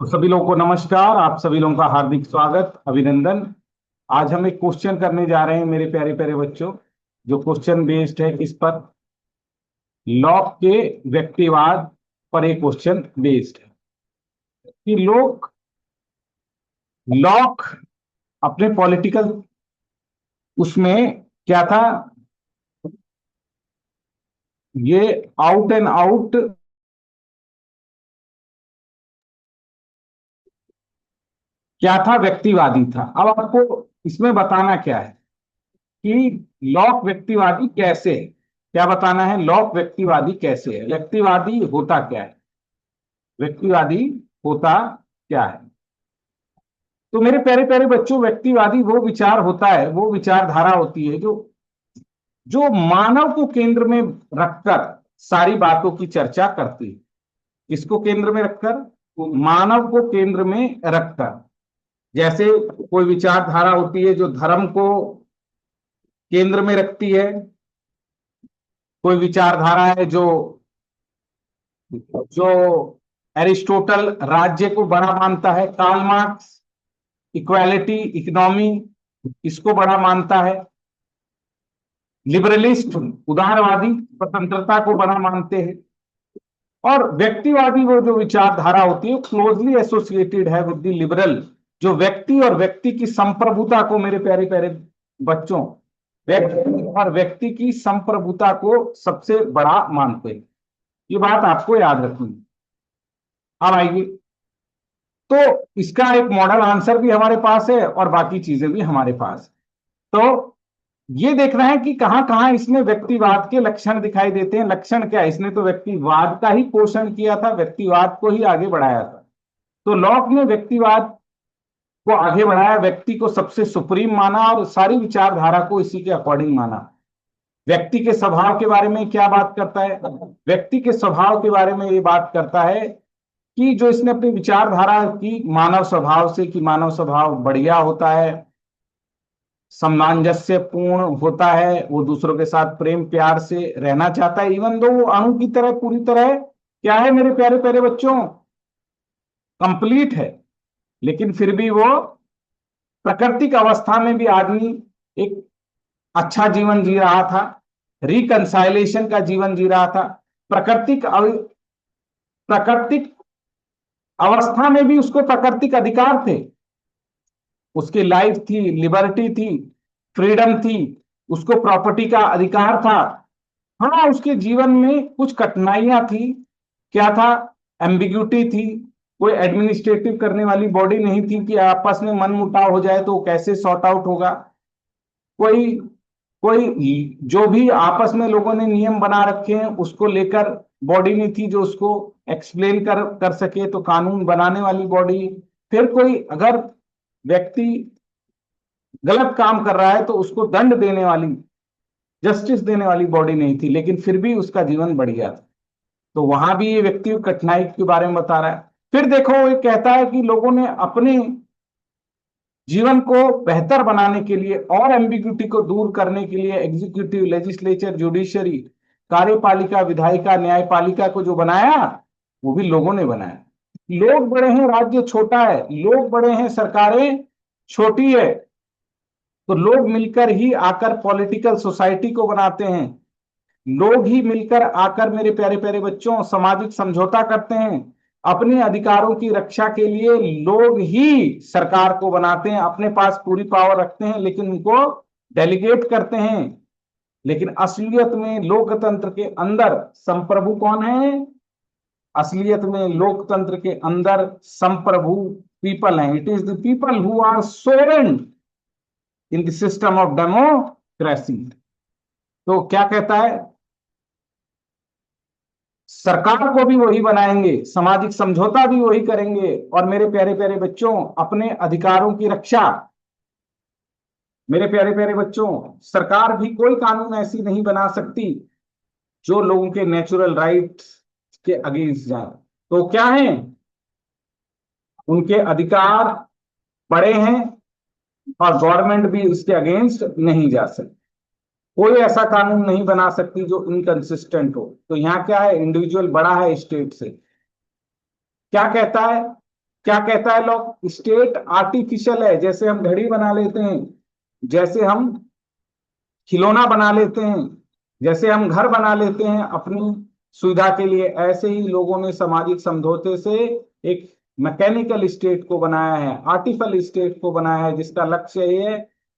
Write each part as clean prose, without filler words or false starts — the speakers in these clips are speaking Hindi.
तो सभी लोगों को नमस्कार। आप सभी लोगों का हार्दिक स्वागत, अभिनंदन। आज हम एक क्वेश्चन करने जा रहे हैं मेरे प्यारे प्यारे बच्चों, जो क्वेश्चन बेस्ड है किस पर? लॉक के व्यक्तिवाद पर एक क्वेश्चन बेस्ड है कि लॉक अपने पॉलिटिकल उसमें क्या था, ये आउट एंड आउट क्या था, व्यक्तिवादी था। अब आपको इसमें बताना क्या है कि लॉक व्यक्तिवादी कैसे है। क्या बताना है? लॉक व्यक्तिवादी कैसे है, व्यक्तिवादी होता क्या है, व्यक्तिवादी होता क्या है। तो मेरे प्यारे प्यारे बच्चों, व्यक्तिवादी वो विचार होता है, वो विचारधारा होती है जो जो मानव को केंद्र में रखकर सारी बातों की चर्चा करती है। किसको केंद्र में रखकर? मानव को केंद्र में रखकर। जैसे कोई विचारधारा होती है जो धर्म को केंद्र में रखती है, कोई विचारधारा है जो जो एरिस्टोटल राज्य को बड़ा मानता है, कार्ल मार्क्स इक्वालिटी इकोनॉमी इसको बड़ा मानता है, लिबरलिस्ट उदारवादी स्वतंत्रता को बड़ा मानते हैं। और व्यक्तिवादी वो जो विचारधारा होती है क्लोजली एसोसिएटेड है विद द लिबरल, जो व्यक्ति और व्यक्ति की संप्रभुता को, मेरे प्यारे प्यारे बच्चों, व्यक्ति और व्यक्ति की संप्रभुता को सबसे बड़ा मानते हैं। ये बात आपको याद रखनी है। अब आइए, तो इसका एक मॉडल आंसर भी हमारे पास है और बाकी चीजें भी हमारे पास है। तो ये देखना है कि कहां कहां इसमें व्यक्तिवाद के लक्षण दिखाई देते हैं। लक्षण क्या है? इसने तो व्यक्तिवाद का ही पोषण किया था, व्यक्तिवाद को ही आगे बढ़ाया था। तो लॉक ने व्यक्तिवाद को आगे बढ़ाया, व्यक्ति को सबसे सुप्रीम माना और सारी विचारधारा को इसी के अकॉर्डिंग माना। व्यक्ति के स्वभाव के बारे में क्या बात करता है? व्यक्ति के स्वभाव के बारे में ये बात करता है कि जो इसने अपनी विचारधारा की मानव स्वभाव से, कि मानव स्वभाव बढ़िया होता है, सामंजस्य पूर्ण होता है, वो दूसरों के साथ प्रेम प्यार से रहना चाहता है। इवन दो वो अणु की तरह पूरी तरह क्या है मेरे प्यारे प्यारे बच्चों, कंप्लीट है, लेकिन फिर भी वो प्राकृतिक अवस्था में भी आदमी एक अच्छा जीवन जी रहा था, रिकंसाइलेशन का जीवन जी रहा था। प्राकृतिक अवस्था में भी उसको प्राकृतिक अधिकार थे, उसकी लाइफ थी, लिबर्टी थी, फ्रीडम थी, उसको प्रॉपर्टी का अधिकार था। हाँ, उसके जीवन में कुछ कठिनाइयां थी। क्या था? एम्बिग्यूटी थी। कोई एडमिनिस्ट्रेटिव करने वाली बॉडी नहीं थी कि आपस में मन मुटाव हो जाए तो कैसे सॉर्ट आउट होगा। कोई कोई जो भी आपस में लोगों ने नियम बना रखे हैं उसको लेकर बॉडी नहीं थी जो उसको एक्सप्लेन कर कर सके, तो कानून बनाने वाली बॉडी। फिर कोई अगर व्यक्ति गलत काम कर रहा है तो उसको दंड देने वाली, जस्टिस देने वाली बॉडी नहीं थी, लेकिन फिर भी उसका जीवन बढ़ गया था। तो वहां भी ये व्यक्ति कठिनाई के बारे में बता रहा है। फिर देखो, ये कहता है कि लोगों ने अपने जीवन को बेहतर बनाने के लिए और एम्बिग्यूटी को दूर करने के लिए एग्जीक्यूटिव, लेजिस्लेचर, जुडिशरी, कार्यपालिका, विधायिका, न्यायपालिका को जो बनाया वो भी लोगों ने बनाया। लोग बड़े हैं, राज्य छोटा है, लोग बड़े हैं, सरकारें छोटी है। तो लोग मिलकर ही आकर पॉलिटिकल सोसाइटी को बनाते हैं, लोग ही मिलकर आकर मेरे प्यारे प्यारे बच्चों सामाजिक समझौता करते हैं। अपने अधिकारों की रक्षा के लिए लोग ही सरकार को बनाते हैं, अपने पास पूरी पावर रखते हैं लेकिन उनको डेलीगेट करते हैं। लेकिन असलियत में लोकतंत्र के अंदर संप्रभु कौन है? असलियत में लोकतंत्र के अंदर संप्रभु पीपल हैं। It is the people who are sovereign in the system of democracy. तो क्या कहता है? सरकार को भी वही बनाएंगे, सामाजिक समझौता भी वही करेंगे, और मेरे प्यारे प्यारे बच्चों अपने अधिकारों की रक्षा, मेरे प्यारे प्यारे बच्चों सरकार भी कोई कानून ऐसी नहीं बना सकती जो लोगों के नेचुरल राइट्स के अगेंस्ट जाए। तो क्या है? उनके अधिकार बड़े हैं और गवर्नमेंट भी उसके अगेंस्ट नहीं जा सकती। कोई ऐसा कानून नहीं बना सकती जो इनकंसिस्टेंट हो। तो यहाँ क्या है? इंडिविजुअल बड़ा है स्टेट से। क्या कहता है? क्या कहता है लॉ? स्टेट आर्टिफिशियल है, जैसे हम घड़ी बना लेते हैं, जैसे हम खिलौना बना लेते हैं, जैसे हम घर बना लेते हैं अपनी सुविधा के लिए, ऐसे ही लोगों ने सामाजिक समझौते से एक मैकेनिकल स्टेट को बनाया है, आर्टिफिशियल स्टेट को बनाया है, जिसका लक्ष्य ये है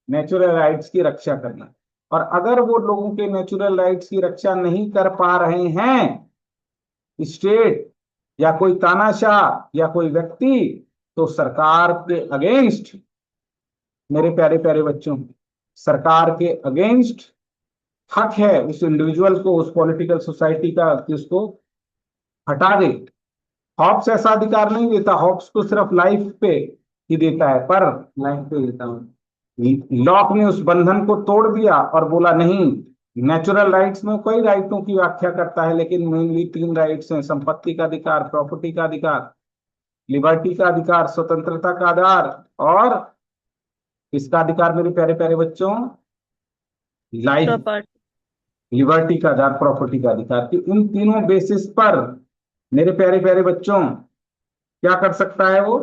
नेचुरल राइट्स की रक्षा करना। और अगर वो लोगों के नेचुरल राइट्स की रक्षा नहीं कर पा रहे हैं स्टेट या कोई तानाशाह या कोई व्यक्ति, तो सरकार के अगेंस्ट, मेरे प्यारे प्यारे बच्चों, सरकार के अगेंस्ट हक है उस इंडिविजुअल को, उस पॉलिटिकल सोसाइटी का, कि उसको हटा दे। हॉब्स ऐसा अधिकार नहीं देता, हॉब्स को सिर्फ लाइफ पे ही देता है, पर लाइफ पे देता हूँ। लॉक ने उस बंधन को तोड़ दिया और बोला नहीं, नेचुरल राइट्स में कई राइटों की व्याख्या करता है, लेकिन मेनली 3 राइट्स हैं: संपत्ति का अधिकार, प्रॉपर्टी का अधिकार, लिबर्टी का अधिकार, स्वतंत्रता का आधार, और किसका अधिकार मेरे प्यारे प्यारे बच्चों? लाइफ, लिबर्टी का आधार, प्रॉपर्टी का अधिकार। कि इन तीनों बेसिस पर मेरे प्यारे प्यारे बच्चों क्या कर सकता है वो?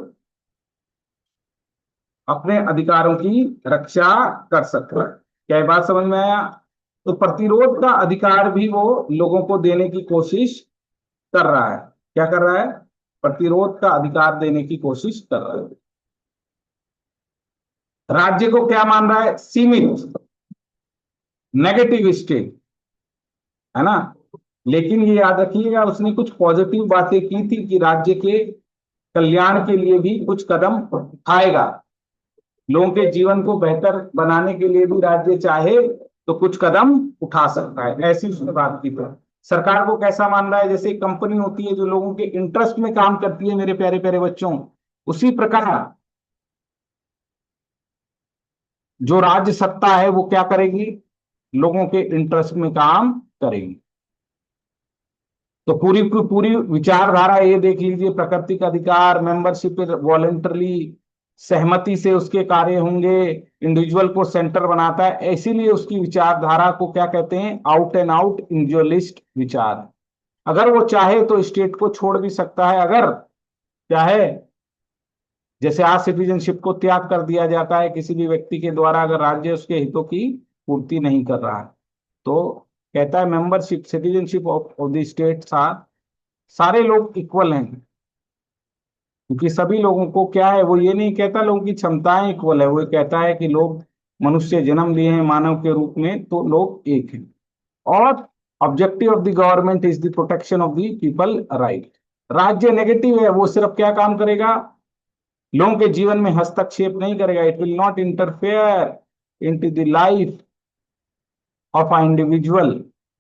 अपने अधिकारों की रक्षा कर सकता है। क्या ये बात समझ में आया? तो प्रतिरोध का अधिकार भी वो लोगों को देने की कोशिश कर रहा है। क्या कर रहा है? प्रतिरोध का अधिकार देने की कोशिश कर रहा है। राज्य को क्या मान रहा है? सीमित, नेगेटिव स्टेट, है ना? लेकिन ये याद रखिएगा, उसने कुछ पॉजिटिव बातें की थी कि राज्य के कल्याण के लिए भी कुछ कदम उठाएगा, लोगों के जीवन को बेहतर बनाने के लिए भी राज्य चाहे तो कुछ कदम उठा सकता है, ऐसी उसने बात की थी। सरकार को कैसा मान रहा है? जैसे एक कंपनी होती है जो लोगों के इंटरेस्ट में काम करती है मेरे प्यारे प्यारे बच्चों, उसी प्रकार जो राज्य सत्ता है वो क्या करेगी? लोगों के इंटरेस्ट में काम करेगी। तो पूरी पूरी विचारधारा ये देख लीजिए: प्रकृति का अधिकार, मेंबरशिप वॉलेंटरली, सहमति से उसके कार्य होंगे, इंडिविजुअल को सेंटर बनाता है, इसीलिए उसकी विचारधारा को क्या कहते हैं? आउट एंड आउट इंडिविजुअलिस्ट विचार। अगर वो चाहे तो स्टेट को छोड़ भी सकता है, अगर क्या है, जैसे आज सिटीजनशिप को त्याग कर दिया जाता है किसी भी व्यक्ति के द्वारा, अगर राज्य उसके हितों की पूर्ति नहीं कर रहा है, तो कहता है membership, citizenship of the state, सारे लोग इक्वल हैं, क्योंकि सभी लोगों को क्या है, वो ये नहीं कहता लोगों की क्षमताएं इक्वल है, वो कहता है कि लोग मनुष्य जन्म लिए हैं मानव के रूप में, तो लोग एक हैं। और objective of the government is the protection of the people right. राज्य नेगेटिव है, वो सिर्फ क्या काम करेगा? लोगों के जीवन में हस्तक्षेप नहीं करेगा। It will not interfere into the life of an individual,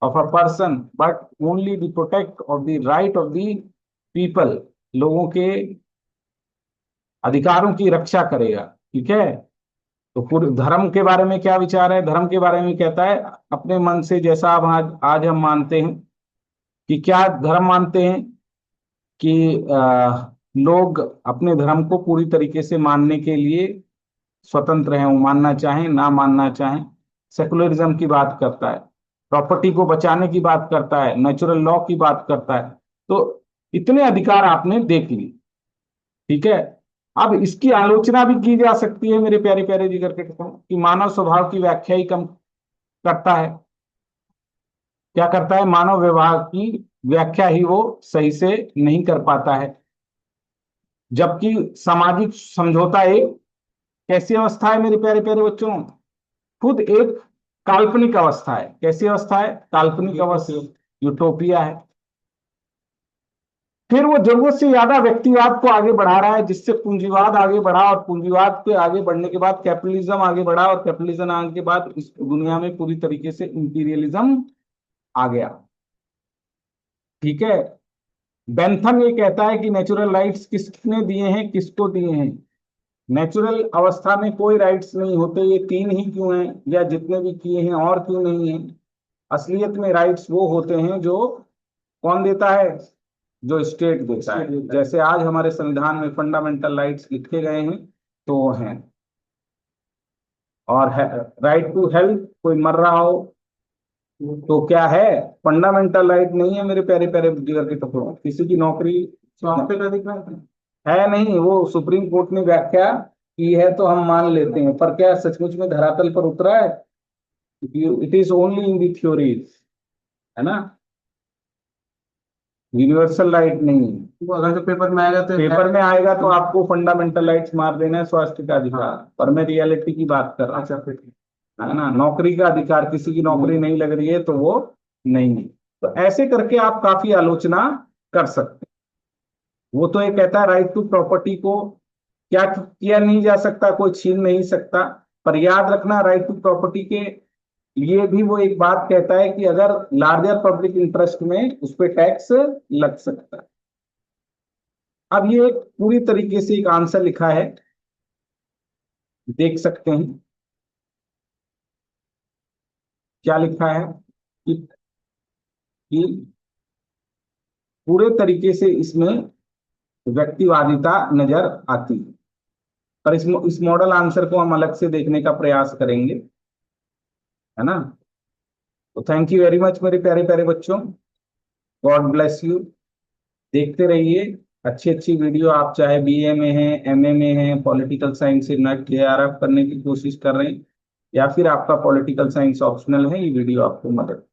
of a person, but only the protect of the right of the people, लोगों के अधिकारों की रक्षा करेगा। ठीक है? तो पूरे धर्म के बारे में क्या विचार है? धर्म के बारे में कहता है अपने मन से, जैसा अब आज हम मानते हैं कि क्या धर्म मानते हैं कि लोग अपने धर्म को पूरी तरीके से मानने के लिए स्वतंत्र हैं, वो मानना चाहें ना मानना चाहें। सेकुलरिज्म की बात करता है, प्रॉपर्टी को बचाने की बात करता है, नेचुरल लॉ की बात करता है। तो इतने अधिकार आपने देख ली। ठीक है? अब इसकी आलोचना भी की जा सकती है मेरे प्यारे प्यारे जिगर के टुकड़ों, कि मानव स्वभाव की व्याख्या ही कम करता है। क्या करता है? मानव व्यवहार की व्याख्या ही वो सही से नहीं कर पाता है। जबकि सामाजिक समझौता एक कैसी अवस्था है मेरे प्यारे प्यारे बच्चों? खुद एक काल्पनिक अवस्था है। कैसी अवस्था है? काल्पनिक अवस्था, यूटोपिया है। फिर वो जरूरत से ज्यादा व्यक्तिवाद को आगे बढ़ा रहा है, जिससे पूंजीवाद आगे बढ़ा, और पूंजीवाद के आगे बढ़ने के बाद कैपिटलिज्म आगे बढ़ा, और कैपिटलिज्म आने के बाद इस दुनिया में पूरी तरीके से इंपीरियलिज्म आ गया। ठीक है? बेंथम ये कहता है कि नेचुरल राइट्स किसने दिए हैं, किसको दिए हैं? नेचुरल अवस्था में कोई राइट्स नहीं होते, ये 3 ही क्यों हैं, या जितने भी किए हैं और क्यों नहीं है? असलियत में राइट्स वो होते हैं जो कौन देता है? जो स्टेट देता है। जैसे आज हमारे संविधान में फंडामेंटल राइट्स लिखे गए हैं, तो वो हैं। और राइट टू हेल्थ, कोई मर रहा हो तो क्या है? फंडामेंटल राइट नहीं है मेरे प्यारे प्यारे जिगर के टुकड़ों। किसी की नौकरी, स्वास्थ्य का अधिकार है, है नहीं, वो सुप्रीम कोर्ट ने व्याख्या की है तो हम मान लेते हैं, पर क्या सचमुच में धरातल पर उतरा है? It is only in the theories, है ना, यूनिवर्सल राइट नहीं है। वो अगर जो पेपर में आएगा तो पेपर में आएगा तो आपको फंडामेंटल राइट्स मार देना है, स्वास्थ्य का अधिकार। हाँ। पर मैं रियलिटी की बात कर रहा हूँ, अच्छा फिर ठीक। है ना, नौकरी का अधिकार, किसी की नौकरी नहीं लग रही है तो वो नहीं है। तो ऐसे करके आप काफी आलोचना कर सकते हैं। वो तो ये कहता है राइट टू प्रॉपर्टी को क्या किया नहीं जा सकता, कोई छीन नहीं सकता। पर याद रखना, राइट टू प्रॉपर्टी के लिए भी वो एक बात कहता है कि अगर लार्जर पब्लिक इंटरेस्ट में उस पर टैक्स लग सकता है। अब ये एक पूरी तरीके से एक आंसर लिखा है, देख सकते हैं क्या लिखा है कि पूरे तरीके से इसमें व्यक्तिवादिता नजर आती है। पर इस मॉडल आंसर को हम अलग से देखने का प्रयास करेंगे, है ना। तो थैंक यू वेरी मच मेरे प्यारे प्यारे बच्चों, गॉड ब्लेस यू। देखते रहिए अच्छी अच्छी वीडियो, आप चाहे बीए में हैं, एमए में हैं, पॉलिटिकल साइंस से नेट जेआरएफ करने की कोशिश कर रहे हैं, या फिर आपका पॉलिटिकल साइंस ऑप्शनल है, ये वीडियो आपको मदद।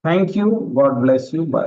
Thank you, God bless you, bye.